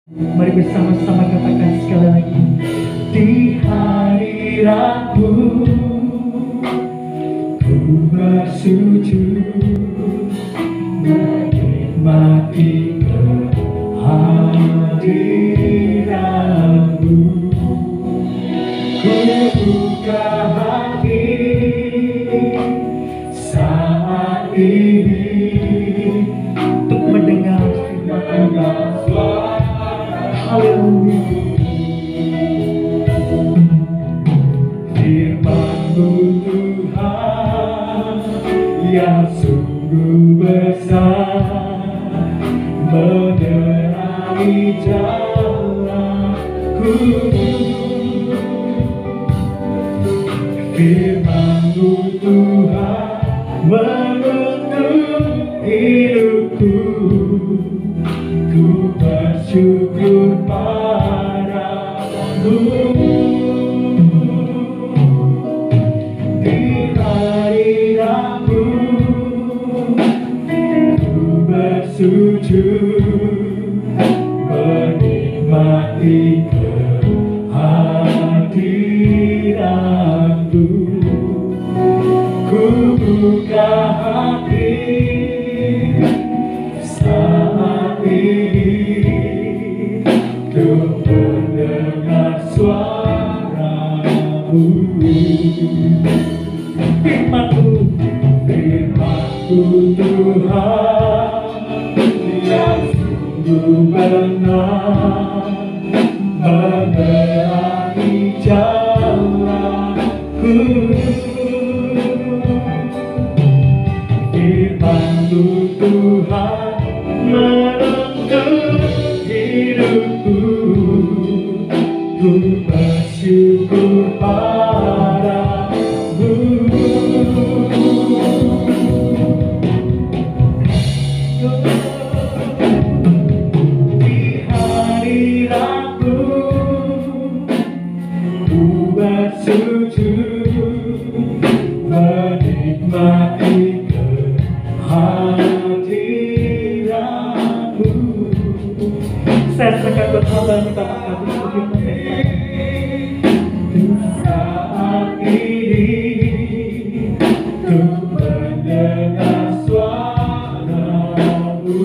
Mari bersama-sama katakan sekali lagi. Di hari Rabu ku bersujud menikmati kehadiran-Mu. Ku buka hati saat ini untuk mendengar firman-Mu. Haleluya. Firman-Mu Tuhan yang sungguh besar, menerangi jalanku. Firman-Mu Tuhan menuntun hidupku. Ku bersyukur padamu. Di hari Rabu ku bersujud menikmati kehadiran-Mu. Ku buka hati saat ini untuk mendengar suara-Mu. Firman-Mu, firman-Mu Tuhan yang sungguh benar, menerangi jalanku. Firman-Mu Tuhan menuntun hidupku. Ku bersyukur padamu. Di hari Rabu ku bersujud menikmati kehadiran-Mu. Saya serahkan buat hamba minta maaf seperti saat ini untuk mendengar suara-Mu,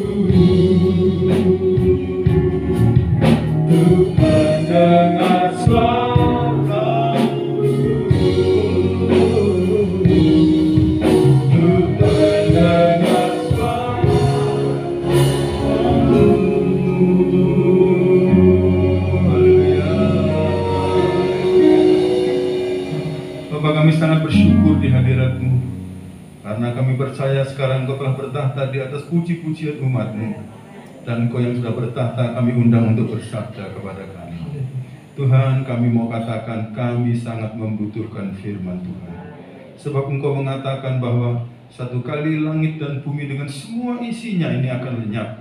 untuk mendengar suara-Mu, untuk mendengar suara-Mu. Bapak, kami sangat bersyukur di hadirat-Mu, karena kami percaya sekarang Engkau telah bertahta di atas puji-pujian umat-Mu, dan Engkau yang sudah bertahta kami undang untuk bersabda kepada kami. Tuhan, kami mau katakan kami sangat membutuhkan firman Tuhan, sebab Engkau mengatakan bahwa satu kali langit dan bumi dengan semua isinya ini akan lenyap,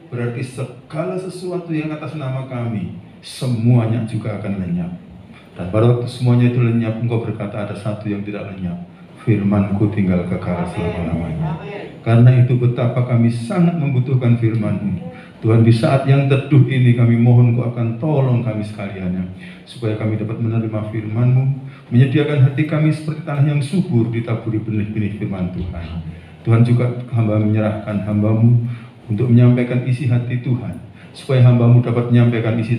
berarti segala sesuatu yang atas nama kami semuanya juga akan lenyap. Dan pada waktu semuanya itu lenyap, Engkau berkata ada satu yang tidak lenyap, firman-Ku tinggal kekal selama-lamanya. Karena itu betapa kami sangat membutuhkan firman-Mu. Tuhan, di saat yang teduh ini kami mohon Kau akan tolong kami sekalian, supaya kami dapat menerima firman-Mu, menyediakan hati kami seperti tanah yang subur ditaburi benih-benih firman Tuhan. Tuhan, juga hamba menyerahkan hamba-Mu untuk menyampaikan isi hati Tuhan, supaya hamba-Mu dapat menyampaikan isi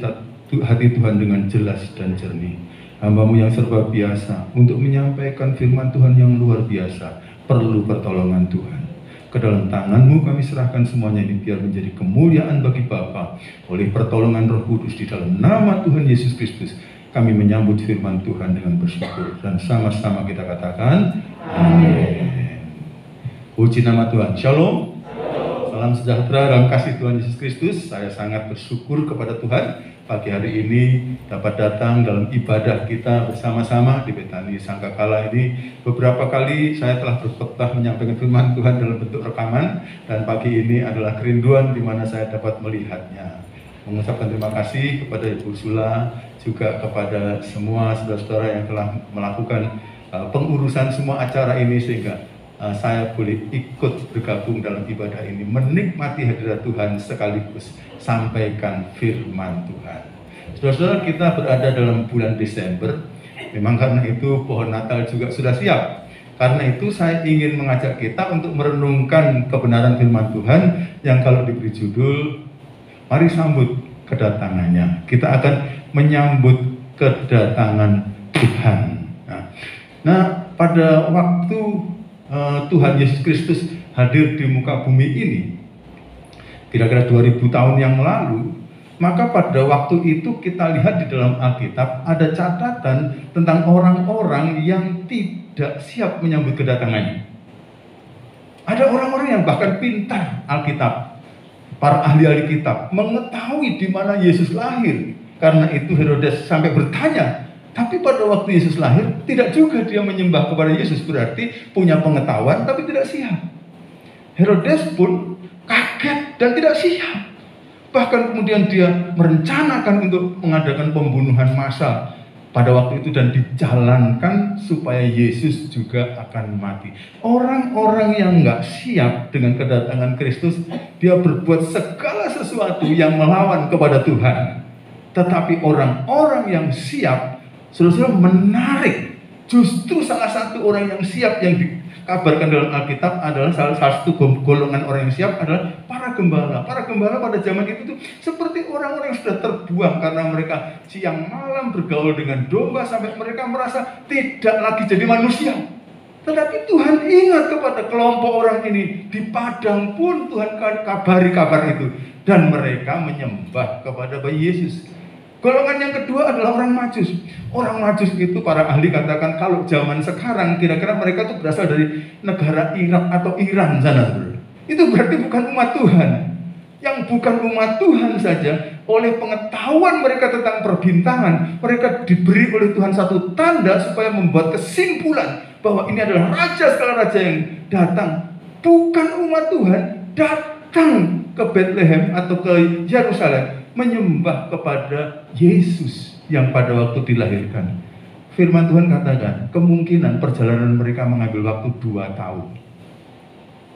hati Tuhan dengan jelas dan jernih. Hamba-Mu yang serba biasa untuk menyampaikan firman Tuhan yang luar biasa perlu pertolongan Tuhan. Ke dalam tangan-Mu kami serahkan semuanya ini, biar menjadi kemuliaan bagi Bapa oleh pertolongan Roh Kudus. Di dalam nama Tuhan Yesus Kristus kami menyambut firman Tuhan dengan bersyukur, dan sama-sama kita katakan amin. Puji nama Tuhan. Shalom. Salam sejahtera dalam kasih Tuhan Yesus Kristus. Saya sangat bersyukur kepada Tuhan pagi hari ini dapat datang dalam ibadah kita bersama-sama di Betani Sangkakala ini. Beberapa kali saya telah berkhotbah menyampaikan firman Tuhan dalam bentuk rekaman, dan pagi ini adalah kerinduan di mana saya dapat melihatnya. Mengucapkan terima kasih kepada Ibu Sula, juga kepada semua saudara-saudara yang telah melakukan pengurusan semua acara ini, sehingga saya boleh ikut bergabung dalam ibadah ini, menikmati hadirat Tuhan sekaligus sampaikan firman Tuhan. Saudara-saudara, kita berada dalam bulan Desember. Memang karena itu pohon Natal juga sudah siap. Karena itu saya ingin mengajak kita untuk merenungkan kebenaran firman Tuhan yang kalau diberi judul, mari sambut kedatangannya. Kita akan menyambut kedatangan Tuhan. Nah, pada waktu Tuhan Yesus Kristus hadir di muka bumi ini, kira-kira 2000 tahun yang lalu, maka pada waktu itu kita lihat di dalam Alkitab ada catatan tentang orang-orang yang tidak siap menyambut kedatangannya. Ada orang-orang yang bahkan pintar Alkitab, para ahli-ahli kitab, mengetahui di mana Yesus lahir. Karena itu Herodes sampai bertanya, tapi pada waktu Yesus lahir tidak juga dia menyembah kepada Yesus, berarti punya pengetahuan tapi tidak siap. Herodes pun kaget dan tidak siap. Bahkan kemudian dia merencanakan untuk mengadakan pembunuhan massal pada waktu itu dan dijalankan supaya Yesus juga akan mati. Orang-orang yang nggak siap dengan kedatangan Kristus, dia berbuat segala sesuatu yang melawan kepada Tuhan. Tetapi orang-orang yang siap, saudara menarik. Justru salah satu orang yang siap yang dikabarkan dalam Alkitab adalah salah satu golongan orang yang siap adalah para gembala. Para gembala pada zaman itu tuh seperti orang-orang yang sudah terbuang karena mereka siang malam bergaul dengan domba sampai mereka merasa tidak lagi jadi manusia. Tetapi Tuhan ingat kepada kelompok orang ini. Di padang pun Tuhan kabari kabar itu. Dan mereka menyembah kepada bayi Yesus. Golongan yang kedua adalah orang Majus. Orang Majus itu para ahli katakan kalau zaman sekarang kira-kira mereka itu berasal dari negara Irak atau Iran sana. Itu berarti bukan umat Tuhan. Yang bukan umat Tuhan saja, oleh pengetahuan mereka tentang perbintangan, mereka diberi oleh Tuhan satu tanda supaya membuat kesimpulan bahwa ini adalah raja segala raja yang datang. Bukan umat Tuhan, datang ke Bethlehem atau ke Yerusalem menyembah kepada Yesus yang pada waktu dilahirkan. Firman Tuhan katakan, kemungkinan perjalanan mereka mengambil waktu 2 tahun.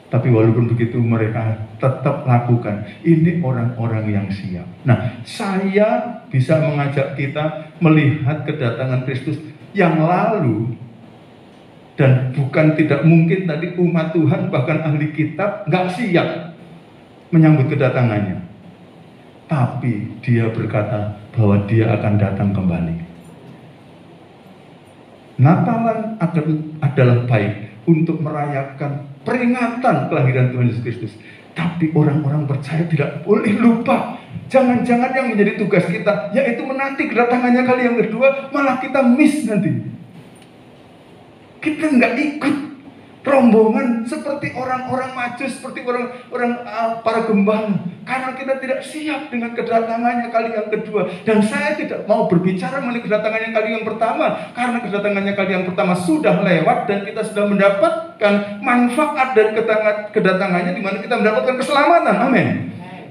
Tapi walaupun begitu mereka tetap lakukan. Ini orang-orang yang siap. Nah, saya bisa mengajak kita melihat kedatangan Kristus yang lalu. Dan bukan tidak mungkin tadi umat Tuhan bahkan ahli kitab nggak siap menyambut kedatangannya. Tapi dia berkata bahwa dia akan datang kembali. Natalan adalah baik untuk merayakan peringatan kelahiran Tuhan Yesus Kristus. Tapi orang-orang percaya tidak boleh lupa. Jangan-jangan yang menjadi tugas kita yaitu menanti kedatangannya kali yang kedua, malah kita miss nanti. Kita nggak ikut rombongan seperti orang-orang Majus, seperti orang-orang para gembala, karena kita tidak siap dengan kedatangannya kali yang kedua. Dan saya tidak mau berbicara mengenai kedatangannya kali yang pertama, karena kedatangannya kali yang pertama sudah lewat dan kita sudah mendapatkan manfaat dari kedatangannya, di mana kita mendapatkan keselamatan. Amin.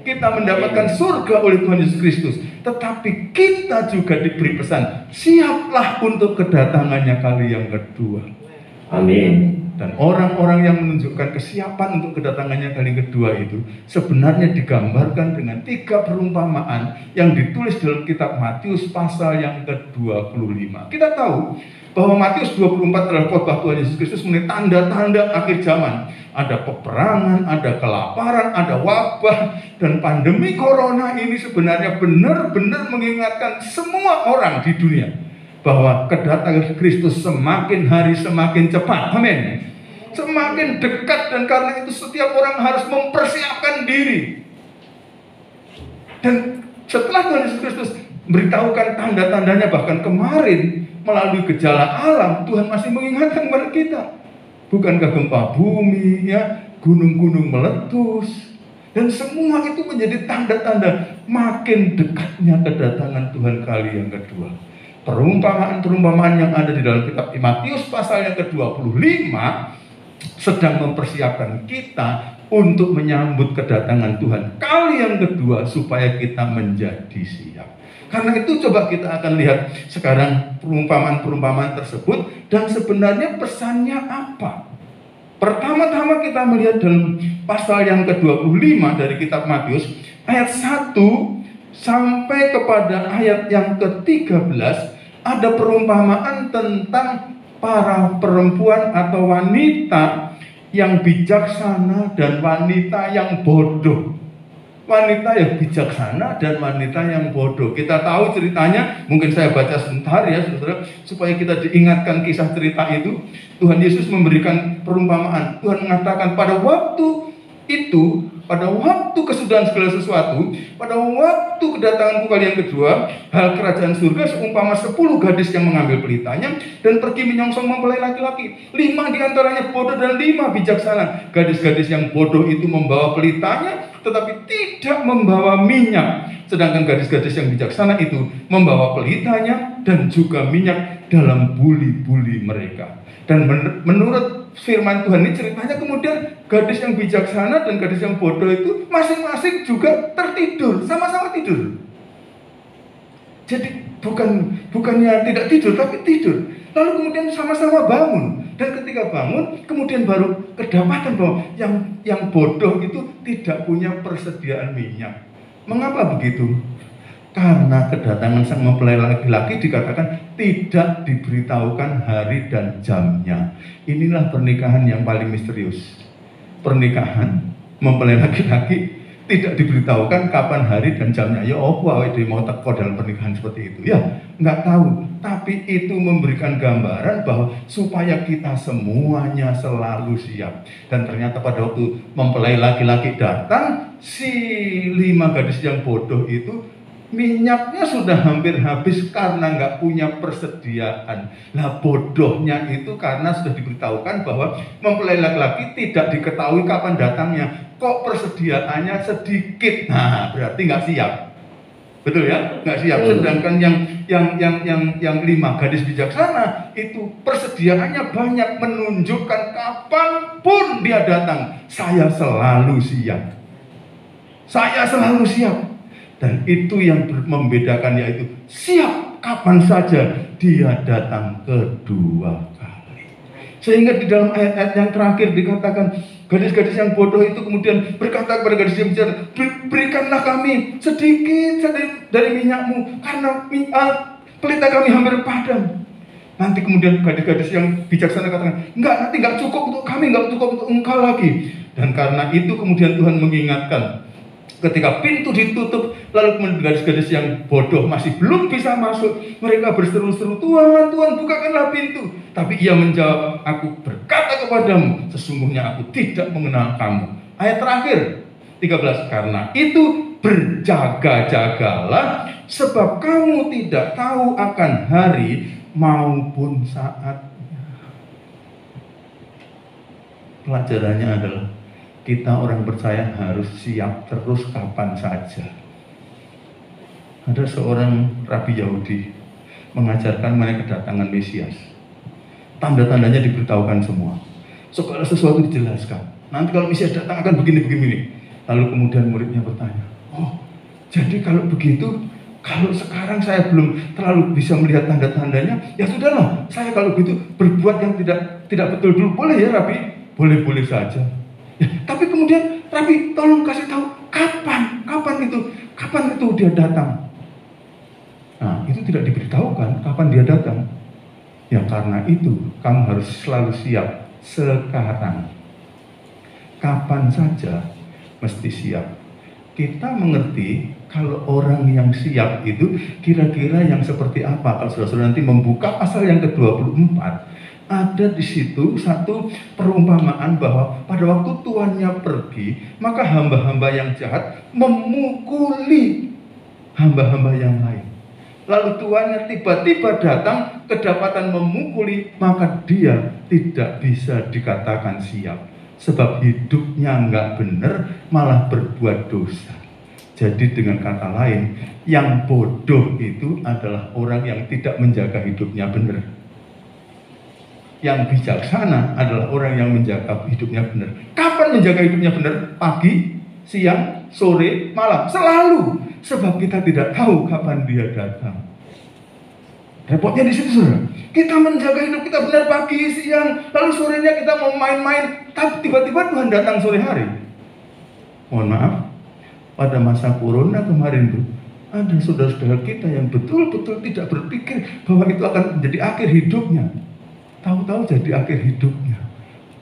Kita mendapatkan surga oleh Tuhan Yesus Kristus. Tetapi kita juga diberi pesan, siaplah untuk kedatangannya kali yang kedua. Amin. Dan orang-orang yang menunjukkan kesiapan untuk kedatangannya kali kedua itu sebenarnya digambarkan dengan 3 perumpamaan yang ditulis dalam kitab Matius pasal yang ke-25. Kita tahu bahwa Matius 24 adalah khotbah Tuhan Yesus Kristus mengenai tanda-tanda akhir zaman. Ada peperangan, ada kelaparan, ada wabah, dan pandemi corona ini sebenarnya benar-benar mengingatkan semua orang di dunia bahwa kedatangan Kristus semakin hari semakin cepat. Amin. Semakin dekat, dan karena itu setiap orang harus mempersiapkan diri. Dan setelah Tuhan Yesus Kristus beritahukan tanda-tandanya, bahkan kemarin melalui gejala alam, Tuhan masih mengingatkan kepada kita. Bukankah gempa bumi, ya, gunung-gunung meletus, dan semua itu menjadi tanda-tanda makin dekatnya kedatangan Tuhan kali yang kedua. Perumpamaan-perumpamaan yang ada di dalam kitab Matius pasal yang ke-25 sedang mempersiapkan kita untuk menyambut kedatangan Tuhan kali yang kedua supaya kita menjadi siap. Karena itu coba kita akan lihat sekarang perumpamaan-perumpamaan tersebut dan sebenarnya pesannya apa. Pertama-tama kita melihat dalam pasal yang ke-25 dari kitab Matius, ayat 1 sampai kepada ayat yang ke-13, ada perumpamaan tentang para perempuan atau wanita yang bijaksana dan wanita yang bodoh. Wanita yang bijaksana dan wanita yang bodoh. Kita tahu ceritanya, mungkin saya baca sebentar ya saudara, supaya kita diingatkan kisah cerita itu. Tuhan Yesus memberikan perumpamaan. Tuhan mengatakan pada waktu itu, pada waktu kesudahan segala sesuatu, pada waktu kedatanganku kali yang kedua, hal kerajaan surga seumpama 10 gadis yang mengambil pelitanya dan pergi menyongsong mempelai laki-laki. 5 diantaranya bodoh dan 5 bijaksana. Gadis-gadis yang bodoh itu membawa pelitanya, tetapi tidak membawa minyak. Sedangkan gadis-gadis yang bijaksana itu membawa pelitanya dan juga minyak dalam buli-buli mereka. Dan menurut firman Tuhan ini ceritanya kemudian gadis yang bijaksana dan gadis yang bodoh itu masing-masing juga tertidur, sama-sama tidur. Jadi bukannya tidak tidur, tapi tidur. Lalu kemudian sama-sama bangun. Dan ketika bangun, kemudian baru kedapatan bahwa yang bodoh itu tidak punya persediaan minyak. Mengapa begitu? Karena kedatangan sang mempelai laki-laki dikatakan tidak diberitahukan hari dan jamnya. Inilah pernikahan yang paling misterius. Pernikahan mempelai laki-laki tidak diberitahukan kapan hari dan jamnya. Ya Allah, dia mau teko dalam pernikahan seperti itu. Ya, nggak tahu. Tapi itu memberikan gambaran bahwa supaya kita semuanya selalu siap. Dan ternyata pada waktu mempelai laki-laki datang, si 5 gadis yang bodoh itu minyaknya sudah hampir habis karena nggak punya persediaan. Nah, bodohnya itu karena sudah diberitahukan bahwa mempelai laki-laki tidak diketahui kapan datangnya. Kok persediaannya sedikit? Nah, berarti nggak siap. Betul ya? Nggak siap. Sedangkan yang 5 gadis bijaksana itu persediaannya banyak, menunjukkan kapanpun dia datang, saya selalu siap. Saya selalu siap. Dan itu yang membedakan, yaitu siap kapan saja dia datang kedua kali. Sehingga di dalam ayat-ayat yang terakhir dikatakan gadis-gadis yang bodoh itu kemudian berkata kepada gadis yang bijaksana, berikanlah kami sedikit dari minyakmu karena pelita kami hampir padam. Nanti kemudian gadis-gadis yang bijaksana katakan, enggak, nanti enggak cukup untuk kami, enggak cukup untuk engkau lagi. Dan karena itu kemudian Tuhan mengingatkan, ketika pintu ditutup, lalu kemudian gadis-gadis yang bodoh masih belum bisa masuk. Mereka berseru-seru, Tuhan, Tuhan, bukakanlah pintu. Tapi ia menjawab, aku berkata kepadamu, sesungguhnya aku tidak mengenal kamu. Ayat terakhir, 13, karena itu berjaga-jagalah, sebab kamu tidak tahu akan hari maupun saatnya. Pelajarannya adalah, kita orang percaya harus siap terus kapan saja. Ada seorang rabi Yahudi mengajarkan mengenai kedatangan Mesias. Tanda-tandanya diberitahukan semua. Segala sesuatu dijelaskan. Nanti kalau Mesias datang akan begini-begini. Lalu kemudian muridnya bertanya, oh, jadi kalau begitu, kalau sekarang saya belum terlalu bisa melihat tanda-tandanya, ya sudahlah, saya kalau begitu berbuat yang tidak betul dulu. Boleh ya Rabi? Boleh-boleh saja. Ya, tapi kemudian Rabi tolong kasih tahu kapan itu dia datang. Nah, itu tidak diberitahukan kapan dia datang. Ya karena itu kamu harus selalu siap sekarang. Kapan saja mesti siap. Kita mengerti kalau orang yang siap itu kira-kira yang seperti apa. Kalau saudara-saudara nanti membuka pasal yang ke-24, ada di situ satu perumpamaan bahwa pada waktu tuannya pergi, maka hamba-hamba yang jahat memukuli hamba-hamba yang lain. Lalu tuannya tiba-tiba datang, kedapatan memukuli, maka dia tidak bisa dikatakan siap. Sebab hidupnya nggak benar, malah berbuat dosa. Jadi dengan kata lain, yang bodoh itu adalah orang yang tidak menjaga hidupnya benar. Yang bijaksana adalah orang yang menjaga hidupnya benar. Kapan menjaga hidupnya benar? Pagi, siang, sore, malam. Selalu. Sebab kita tidak tahu kapan dia datang. Repotnya di situ, saudara. Kita menjaga hidup kita benar pagi, siang, lalu sorenya kita mau main-main, tapi tiba-tiba Tuhan datang sore hari. Mohon maaf, pada masa corona kemarin tuh, ada saudara-saudara kita yang betul-betul tidak berpikir bahwa itu akan menjadi akhir hidupnya. Tahu-tahu jadi akhir hidupnya.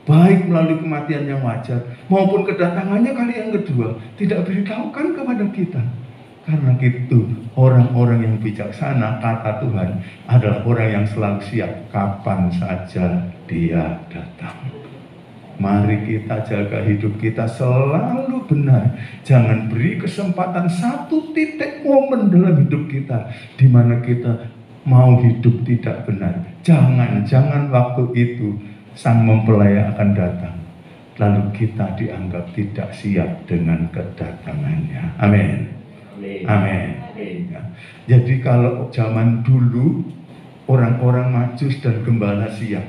Baik melalui kematian yang wajar, maupun kedatangannya kali yang kedua, tidak beritahukan kepada kita. Karena itu, orang-orang yang bijaksana, kata Tuhan, adalah orang yang selalu siap kapan saja Dia datang. Mari kita jaga hidup kita selalu benar. Jangan beri kesempatan satu titik momen dalam hidup kita di mana kita mau hidup tidak benar. Jangan waktu itu Sang Mempelai akan datang, lalu kita dianggap tidak siap dengan kedatangannya. Amin. Amin. Ya. Jadi kalau zaman dulu orang-orang Majus dan Gembala siap,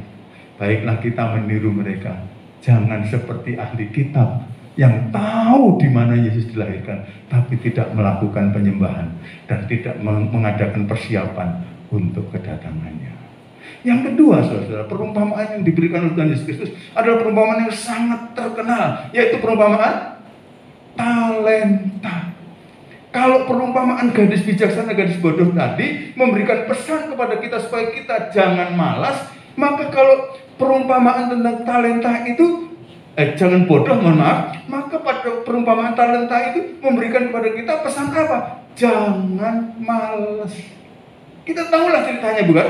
baiklah kita meniru mereka. Jangan seperti ahli kitab yang tahu di mana Yesus dilahirkan, tapi tidak melakukan penyembahan dan tidak mengadakan persiapan untuk kedatangannya. Yang kedua, saudara, perumpamaan yang diberikan oleh Tuhan Yesus Kristus adalah perumpamaan yang sangat terkenal, yaitu perumpamaan talenta. Kalau perumpamaan gadis bijaksana, gadis bodoh tadi memberikan pesan kepada kita supaya kita jangan malas, maka kalau perumpamaan tentang talenta itu jangan bodoh, mohon maaf, maka pada perumpamaan talenta itu memberikan kepada kita pesan apa? Jangan malas. Kita tahulah ceritanya, bukan?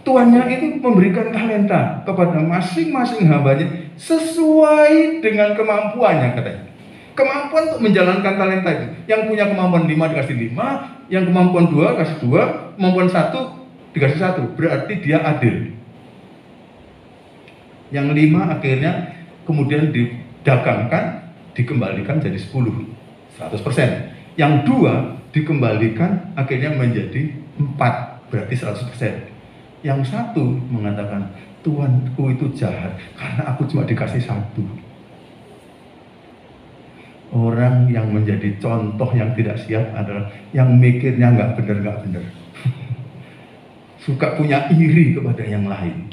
Tuannya itu memberikan talenta kepada masing-masing hambanya sesuai dengan kemampuannya, katanya. Kemampuan untuk menjalankan talenta itu. Yang punya kemampuan 5 dikasih 5, yang kemampuan 2 kasih 2, kemampuan 1 dikasih 1. Berarti dia adil. Yang 5 akhirnya kemudian didagangkan, dikembalikan jadi 10, 100%. Yang 2 dikembalikan akhirnya menjadi 4, berarti 100%. Yang 1 mengatakan, Tuanku itu jahat karena aku cuma dikasih 1. Orang yang menjadi contoh yang tidak siap adalah yang mikirnya nggak benar. Suka punya iri kepada yang lain.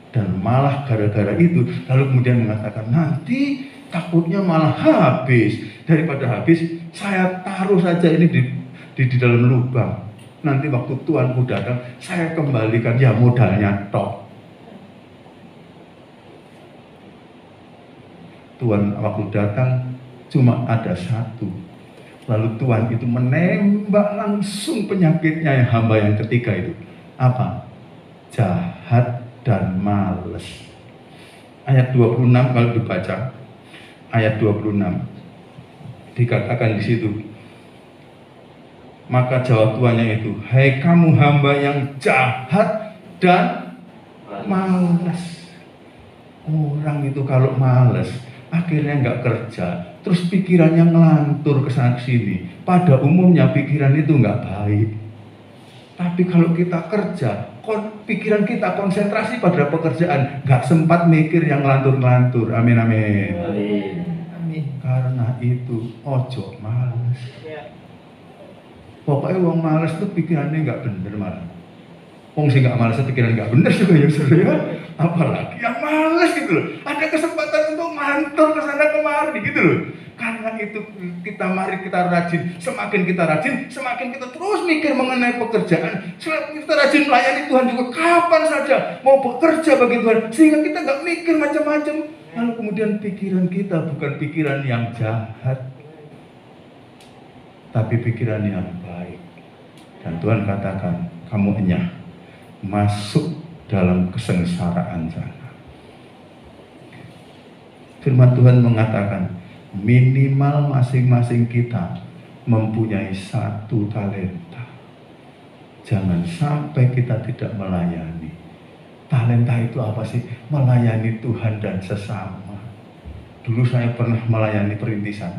Dan malah gara-gara itu, lalu kemudian mengatakan, nanti takutnya malah habis. Daripada habis, saya taruh saja ini di dalam lubang. Nanti waktu Tuanku datang, saya kembalikan ya modalnya tok. Tuhan waktu datang, cuma ada 1. Lalu Tuhan itu menembak langsung penyakitnya yang hamba yang ketiga itu. Apa? Jahat dan malas. Ayat 26 kalau dibaca, ayat 26 dikatakan di situ. Maka jawab tuannya itu, hai kamu hamba yang jahat dan malas. Orang itu kalau malas, akhirnya nggak kerja, terus pikirannya ngelantur ke sana sini. Pada umumnya pikiran itu nggak baik. Tapi kalau kita kerja, pikiran kita konsentrasi pada pekerjaan, nggak sempat mikir yang ngelantur-ngelantur. Amin, amin. Amin. Karena itu ojo malas. Pokoknya wong malas tuh pikirannya nggak bener malah. Wong sih nggak malas pikiran nggak bener juga ya saudara. Apalagi yang malas gitu loh. Ada kesempatan untuk ngantor ke sana kemari gitu loh. Karena itu mari kita rajin. Semakin kita rajin, semakin kita terus mikir mengenai pekerjaan. Semakin kita rajin melayani Tuhan juga kapan saja mau bekerja bagi Tuhan. Sehingga kita nggak mikir macam-macam. Lalu kemudian pikiran kita bukan pikiran yang jahat, tapi pikiran yang baik. Dan Tuhan katakan, kamu enyah masuk dalam kesengsaraan sana. Firman Tuhan mengatakan, minimal masing-masing kita mempunyai 1 talenta. Jangan sampai kita tidak melayani. Talenta itu apa sih? Melayani Tuhan dan sesama. Dulu saya pernah melayani perintisan.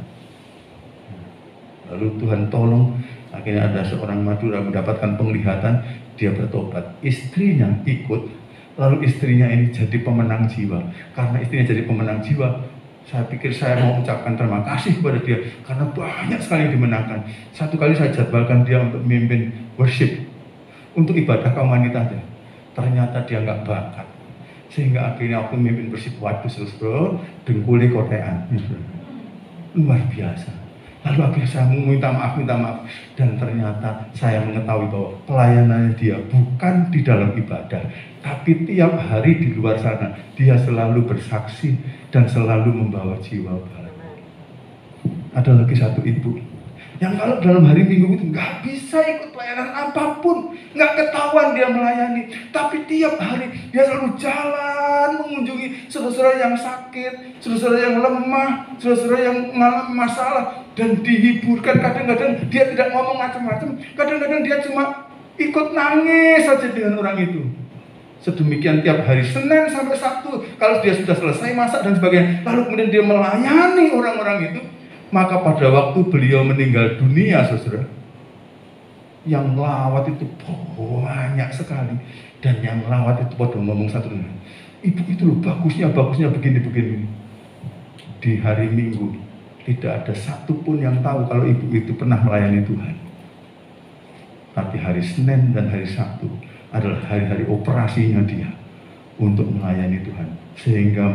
Lalu Tuhan tolong, akhirnya ada seorang Madura mendapatkan penglihatan, dia bertobat. Istrinya ikut, lalu istrinya ini jadi pemenang jiwa. Karena istrinya jadi pemenang jiwa, Saya pikir saya mau ucapkan terima kasih kepada dia karena banyak sekali yang dimenangkan. Satu kali saya jadwalkan dia untuk memimpin worship, untuk ibadah kaum wanita. Ternyata dia nggak bakat. Sehingga akhirnya aku memimpin worship, waduh bro, dengkulnya kotean. Luar biasa. Lalu akhirnya saya minta maaf. Dan ternyata saya mengetahui bahwa pelayanannya dia bukan di dalam ibadah, tapi tiap hari di luar sana dia selalu bersaksi dan selalu membawa jiwa baru. Ada lagi satu ibu yang kalau dalam hari Minggu itu nggak bisa ikut pelayanan apapun, nggak ketahuan dia melayani, tapi tiap hari dia selalu jalan mengunjungi saudara-saudara yang sakit, saudara-saudara yang lemah, saudara-saudara yang mengalami masalah, dan dihiburkan. Kadang-kadang dia tidak ngomong macam-macam, kadang-kadang dia cuma ikut nangis saja dengan orang itu. Sedemikian tiap hari, Senin sampai Sabtu. Kalau dia sudah selesai masak dan sebagainya, lalu kemudian dia melayani orang-orang itu. Maka pada waktu beliau meninggal dunia, saudara, yang lawat itu banyak sekali. Dan yang lawat itu pada ngomong satu dengan, ibu itu loh bagusnya begini. Di hari Minggu tidak ada satupun yang tahu kalau ibu itu pernah melayani Tuhan. Tapi hari Senin dan hari Sabtu adalah hari-hari operasinya dia untuk melayani Tuhan, sehingga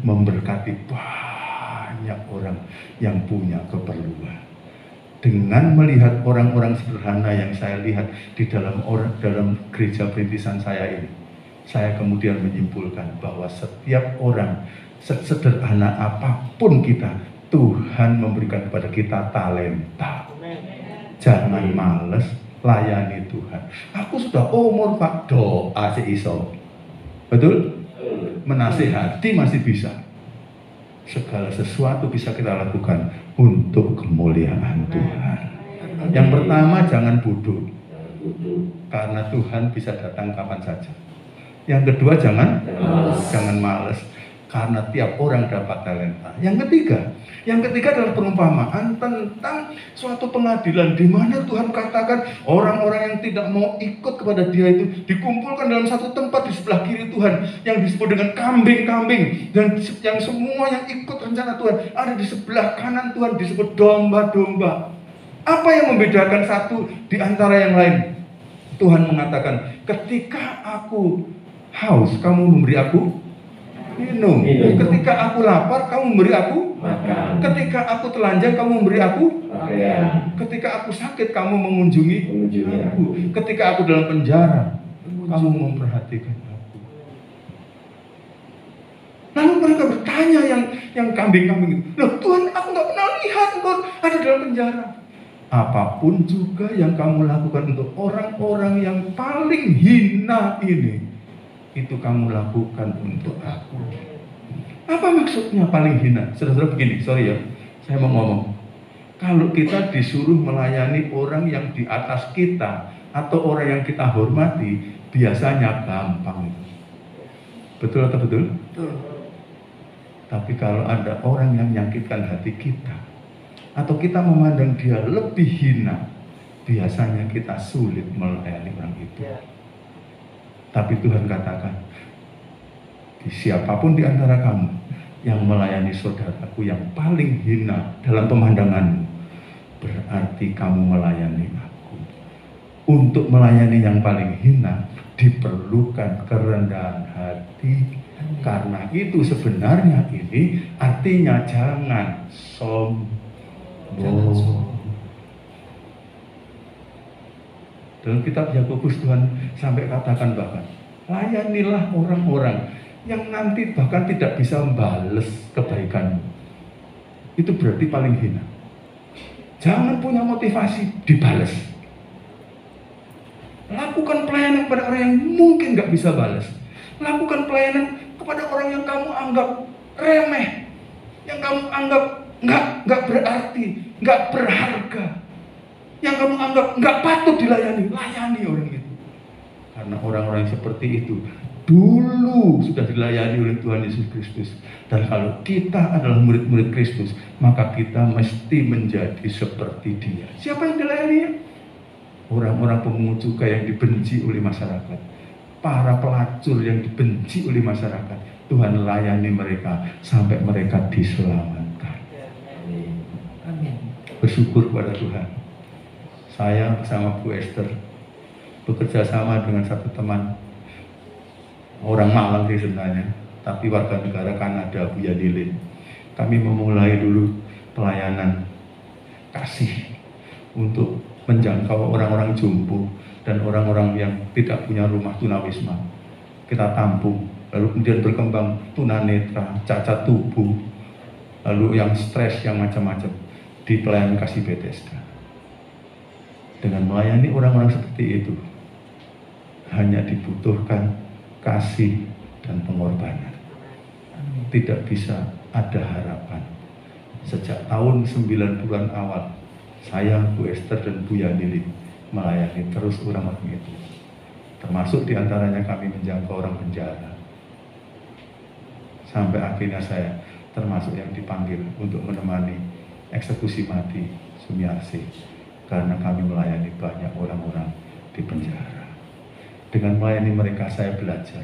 memberkati banyak orang yang punya keperluan. Dengan melihat orang-orang sederhana yang saya lihat di dalam gereja perintisan saya ini, saya kemudian menyimpulkan bahwa setiap orang, sederhana apapun kita, Tuhan memberikan kepada kita talenta. Jangan males layani Tuhan. Aku sudah umur Pak, doa seiso. Betul? Menasihati masih bisa. Segala sesuatu bisa kita lakukan untuk kemuliaan Tuhan. Yang pertama, jangan bodoh, karena Tuhan bisa datang kapan saja. Yang kedua, jangan malas, karena tiap orang dapat talenta. Yang ketiga adalah perumpamaan tentang suatu pengadilan di mana Tuhan katakan orang-orang yang tidak mau ikut kepada Dia itu dikumpulkan dalam satu tempat di sebelah kiri Tuhan yang disebut dengan kambing-kambing, dan yang semua yang ikut rencana Tuhan ada di sebelah kanan Tuhan disebut domba-domba. Apa yang membedakan satu di antara yang lain? Tuhan mengatakan, ketika aku haus, kamu memberi aku minum. Ketika aku lapar, kamu memberi aku makan. Ketika aku telanjang, kamu memberi aku pakaian. Ketika aku sakit, kamu mengunjungi aku. Ketika aku dalam penjara, kamu memperhatikan aku. Lalu mereka bertanya yang kambing-kambing itu, loh Tuhan, aku nggak pernah lihat engkau ada dalam penjara. Apapun juga yang kamu lakukan untuk orang-orang yang paling hina ini, itu kamu lakukan untuk aku. Apa maksudnya paling hina? Saudara-saudara begini, sorry ya, saya mau ngomong. Kalau kita disuruh melayani orang yang di atas kita atau orang yang kita hormati, biasanya gampang. Betul atau betul? Betul. Tapi kalau ada orang yang menyakitkan hati kita, atau kita memandang dia lebih hina, biasanya kita sulit melayani orang itu. Tapi Tuhan katakan, siapapun di antara kamu yang melayani saudaraku yang paling hina dalam pemandanganmu, berarti kamu melayani aku. Untuk melayani yang paling hina diperlukan kerendahan hati. Karena itu sebenarnya ini artinya jangan sombong. Dalam kitab Yakobus Tuhan sampai katakan bahkan, layanilah orang-orang yang nanti bahkan tidak bisa membalas kebaikanmu. Itu berarti paling hina. Jangan punya motivasi dibalas. Lakukan pelayanan kepada orang yang mungkin gak bisa balas. Lakukan pelayanan kepada orang yang kamu anggap remeh, yang kamu anggap gak berarti, gak berharga, yang kamu anggap nggak patut dilayani, layani orang itu. Karena orang-orang seperti itu dulu sudah dilayani oleh Tuhan Yesus Kristus. Dan kalau kita adalah murid-murid Kristus, maka kita mesti menjadi seperti Dia. Siapa yang dilayani? Orang-orang pemungut cukai yang dibenci oleh masyarakat. para pelacur yang dibenci oleh masyarakat, Tuhan layani mereka sampai mereka diselamatkan. Amin. Bersyukur pada Tuhan. Saya bersama Bu Esther bekerja sama dengan satu teman orang Malang sih sebenarnya, tapi warga negara Kanada, Bu Yadilin. Kami memulai dulu pelayanan kasih untuk menjangkau orang-orang jompo dan orang-orang yang tidak punya rumah tunawisma. Kita tampung, lalu kemudian berkembang tunanetra, cacat tubuh, lalu yang stres, yang macam-macam di pelayanan kasih Bethesda. Dengan melayani orang-orang seperti itu, hanya dibutuhkan kasih dan pengorbanan. Tidak bisa ada harapan. Sejak tahun 90-an awal, saya, Bu Esther, dan Bu Yanili melayani terus orang-orang itu. Termasuk diantaranya kami menjangkau orang penjara. Sampai akhirnya saya termasuk yang dipanggil untuk menemani eksekusi mati Sumiarsi. Karena kami melayani banyak orang-orang di penjara. Dengan melayani mereka saya belajar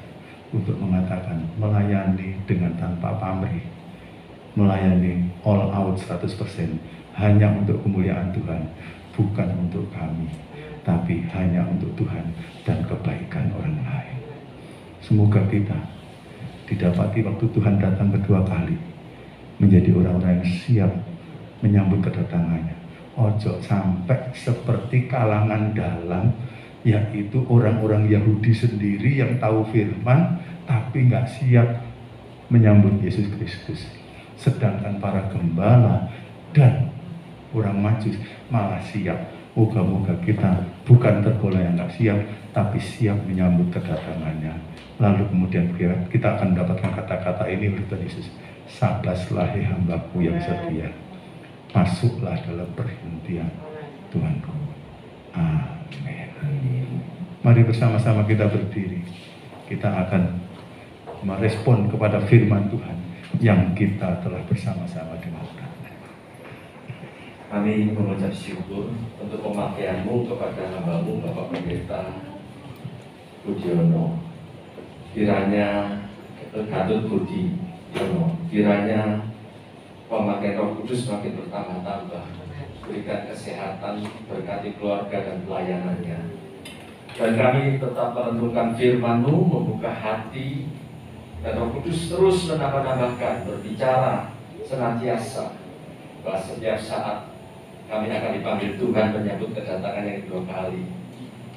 untuk mengatakan melayani dengan tanpa pamrih. Melayani all out 100% hanya untuk kemuliaan Tuhan, bukan untuk kami, tapi hanya untuk Tuhan dan kebaikan orang lain. Semoga kita didapati waktu Tuhan datang kedua kali menjadi orang-orang yang siap menyambut kedatangannya. Ojo sampai seperti kalangan dalam, yaitu orang-orang Yahudi sendiri yang tahu firman tapi nggak siap menyambut Yesus Kristus. Sedangkan para gembala dan orang Majus malah siap. Moga-moga kita bukan tergolong yang nggak siap, tapi siap menyambut kedatangannya. Lalu kemudian kita akan mendapatkan kata-kata ini oleh Tuhan Yesus. Sabaslah hambaku yang setia, masuklah dalam perhentian Tuhanku. Amin. Mari bersama-sama kita berdiri. Kita akan merespon kepada firman Tuhan yang kita telah bersama-sama dengarkan. Kami mengucap syukur untuk pemakaianmu kepada hamba-Mu Bapak Pendeta Budiono. Kiranya Gatut Budi Yono, kiranya pemakaian Roh Kudus makin bertambah-tambah. Berikan kesehatan, berkati keluarga dan pelayanannya. Dan kami tetap merenungkan firman-Mu, membuka hati, dan Roh Kudus terus menambah-nambahkan, berbicara senantiasa, bahwa setiap saat kami akan dipanggil Tuhan menyambut kedatangan yang kedua kali.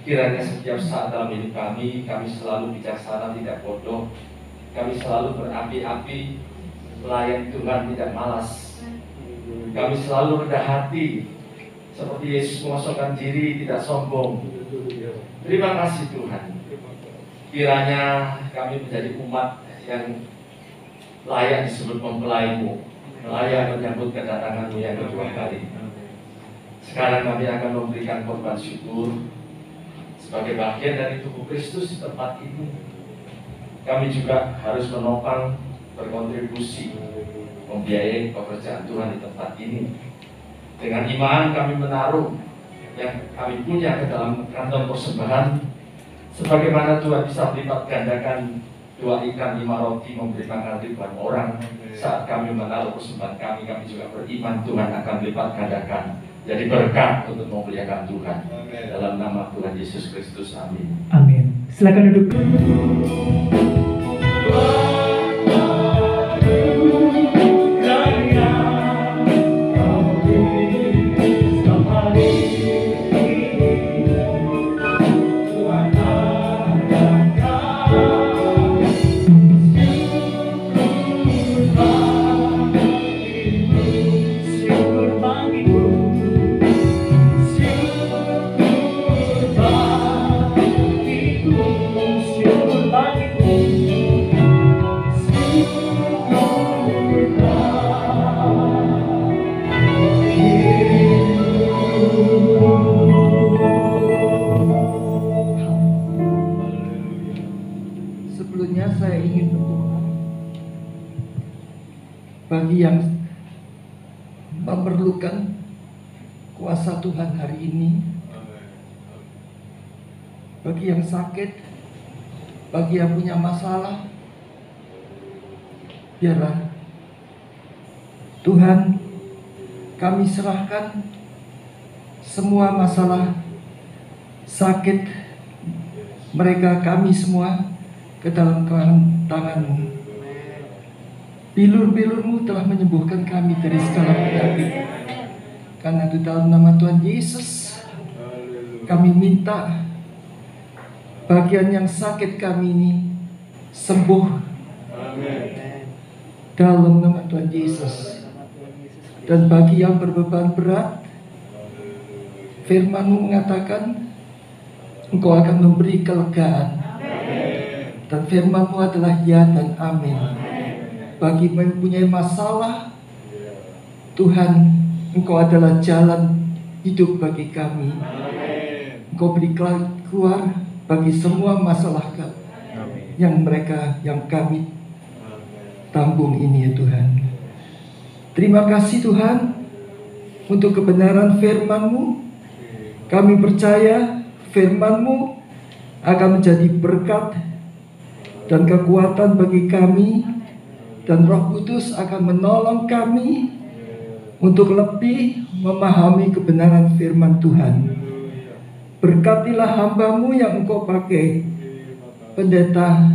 Kiranya setiap saat dalam hidup kami selalu bijaksana, tidak bodoh. Kami selalu berapi-api, melayani Tuhan tidak malas. Kami selalu rendah hati, seperti Yesus mengosongkan diri, tidak sombong. Terima kasih Tuhan. Kiranya kami menjadi umat yang layak disebut mempelai-Mu, layak menyambut kedatangan-Mu yang kedua kali. Sekarang kami akan memberikan korban syukur sebagai bagian dari tubuh Kristus di tempat ini. Kami juga harus menopang, berkontribusi, membiayai pekerjaan Tuhan di tempat ini. Dengan iman kami menaruh yang kami punya ke dalam kantong persembahan, sebagaimana Tuhan bisa melipat gandakan 2 ikan 5 roti memberi makan ribuan orang. Saat kami menaruh persembahan kami juga beriman Tuhan akan melipat gandakan. Jadi berkat untuk memuliakan Tuhan. Dalam nama Tuhan Yesus Kristus, amin. Amin. Silakan duduk. Sebelumnya saya ingin berdoa bagi yang memerlukan kuasa Tuhan hari ini, bagi yang sakit, Bagi yang punya masalah, biarlah Tuhan, kami serahkan semua masalah sakit mereka, kami semua ke dalam tangan-Mu. Bilur-bilur-Mu telah menyembuhkan kami dari segala penyakit. Karena di dalam nama Tuhan Yesus, kami minta bagian yang sakit kami ini sembuh. Dalam nama Tuhan Yesus. Dan bagi yang berbeban berat, Firman-Mu mengatakan Engkau akan memberi kelegaan. Dan Firman-Mu adalah ya dan amin. Bagi yang mempunyai masalah, Tuhan, Engkau adalah jalan hidup bagi kami. Engkau beri keluar bagi semua masalah yang kami tanggung ini ya Tuhan. Terima kasih Tuhan untuk kebenaran Firman-Mu. Kami percaya Firman-Mu akan menjadi berkat dan kekuatan bagi kami, dan Roh Kudus akan menolong kami untuk lebih memahami kebenaran firman Tuhan. Berkatilah hamba-Mu yang Engkau pakai, Pendeta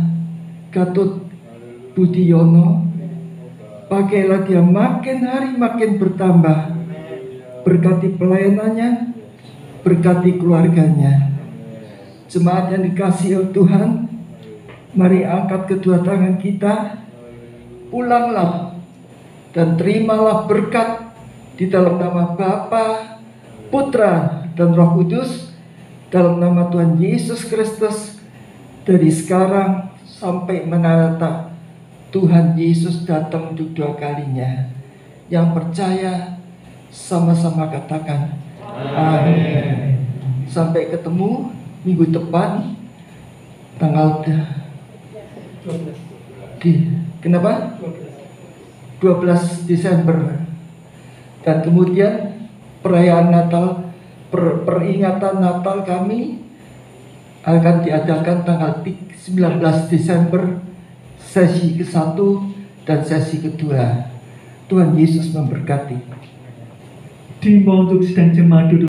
Gatot Budiono. Pakailah dia makin hari makin bertambah. Berkati pelayanannya, berkati keluarganya. Jemaat yang dikasihi oleh Tuhan, mari angkat kedua tangan kita, pulanglah dan terimalah berkat di dalam nama Bapa, Putra, dan Roh Kudus, dalam nama Tuhan Yesus Kristus, dari sekarang sampai menata Tuhan Yesus datang untuk 2 kalinya. Yang percaya sama-sama katakan amin. Sampai ketemu minggu depan tanggal kenapa? 12 Desember. Dan kemudian perayaan Natal, peringatan Natal kami akan diadakan tanggal 19 Desember, sesi ke-1 dan sesi kedua. Tuhan Yesus memberkati. Dihimbau untuk sedang jemaat duduk.